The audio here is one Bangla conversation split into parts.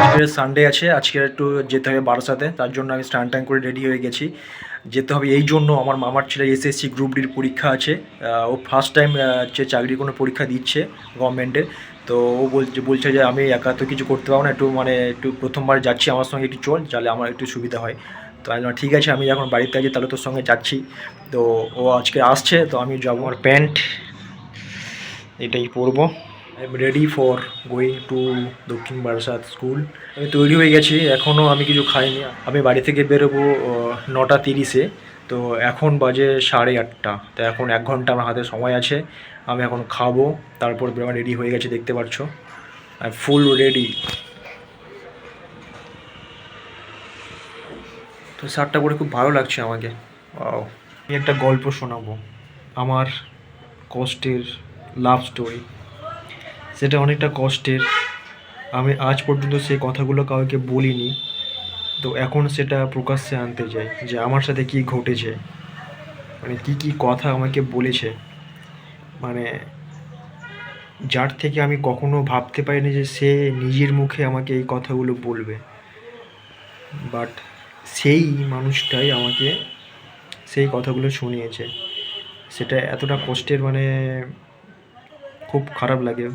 আজকে সানডে আছে, আজকে একটু যেতে হবে বারাসাতে, তার জন্য আমি স্নান টান করে রেডি হয়ে গেছি। যেতে হবে এই জন্য, আমার মামার ছেলে এসএসসি গ্রুপ ডির পরীক্ষা আছে। ও ফার্স্ট টাইম হচ্ছে চাকরির কোনো পরীক্ষা দিচ্ছে গভর্নমেন্টের। তো ও বলছে যে আমি একা তো কিছু করতে পারবো না, একটু মানে একটু প্রথমবার যাচ্ছি, আমার সঙ্গে একটু চল, তাহলে আমার একটু সুবিধা হয়। তো আমি বললাম, ঠিক আছে, আমি যখন বাড়িতে আছি তাহলে তোর সঙ্গে যাচ্ছি। তো ও আজকে আসছে, তো আমি যাবো। আমার প্যান্ট এটাই পরবো। I am ready for going to দক্ষিণ বারাসাত স্কুল। আমি তৈরি হয়ে গেছি, এখনও আমি কিছু খাইনি। আমি বাড়ি থেকে বেরোবো 9:30-এ। তো এখন বাজে 8:30। তো এখন 1 ঘন্টা আমার হাতে সময় আছে। আমি এখন খাবো, তারপর আমার রেডি হয়ে গেছে, দেখতে পাচ্ছ। I full ready. তো শার্টটা পরে খুব ভালো লাগছে আমাকে। ওয়াও। আমি একটা গল্প শোনাবো, আমার কষ্টের লাভ স্টোরি। সেটা অনেকটা কষ্টের, আমি আজ পর্যন্ত সেই কথাগুলো কাউকে বলিনি। তো এখন সেটা প্রকাশ্যে আনতে চাই যে আমার সাথে কী ঘটেছে, মানে কী কী কথা আমাকে বলেছে, মানে যার থেকে আমি কখনো ভাবতে পারিনি যে সে নিজের মুখে আমাকে এই কথাগুলো বলবে। বাট সেই মানুষটাই আমাকে সেই কথাগুলো শুনিয়েছে। সেটা এতটা কষ্টের, মানে খুব খারাপ লাগে।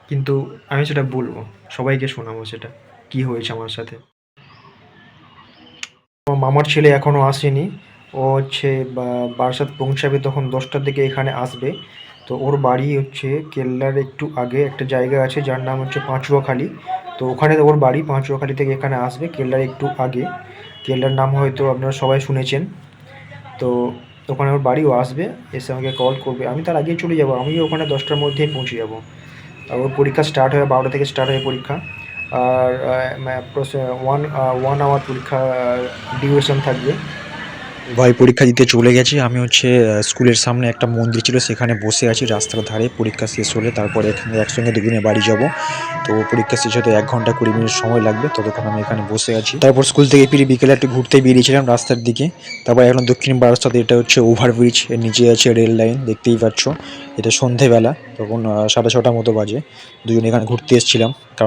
কিন্তু আমি সেটা বলবো, সবাইকে শোনাবো সেটা কী হয়েছে আমার সাথে। আমার মামার ছেলে এখনও আসেনি। ও হচ্ছে বারাসাত পৌঁছাবে তখন 10টার দিকে এখানে আসবে। তো ওর বাড়ি হচ্ছে কেল্লার একটু আগে একটা জায়গা আছে যার নাম হচ্ছে পাঁচুয়াখালী। তো ওখানে ওর বাড়ি, পাঁচুয়াখালী থেকে এখানে আসবে কেল্লার একটু আগে। কেল্লার নাম হয়তো আপনারা সবাই শুনেছেন। তো ওখানে ওর বাড়ি, ও আসবে, এসে আমাকে কল করবে, আমি তার আগেই চলে যাব, আমিও ওখানে 10টার মধ্যেই পৌঁছে যাব। আর ওর পরীক্ষা স্টার্ট হয় 12টা থেকে স্টার্ট হয় পরীক্ষা। আর ওয়ান আওয়ার পরীক্ষা ডিউরেশন থাকবে। ভাই পরীক্ষা দিতে চলে গেছি। আমি হচ্ছে স্কুলের সামনে একটা মন্দির ছিল, সেখানে বসে আছি রাস্তার ধারে। পরীক্ষা শেষ হলে তারপরে এখানে একসঙ্গে দুজনে বাড়ি যাব। তো পরীক্ষা শেষ হতে 1 ঘন্টা 20 মিনিট সময় লাগবে, ততক্ষণ আমি এখানে বসে আছি। তারপর স্কুল থেকে ফিরে বিকেলে একটু ঘুরতে বেরিয়েছিলাম রাস্তার দিকে। তারপর এখন দক্ষিণ বারাসাত, এটা হচ্ছে ওভারব্রিজ, এর নিচে আছে রেল লাইন, দেখতেই পাচ্ছ। এটা সন্ধেবেলা, তখন 6:30 মতো বাজে। দুজনে এখানে ঘুরতে এসেছিলাম, কারণ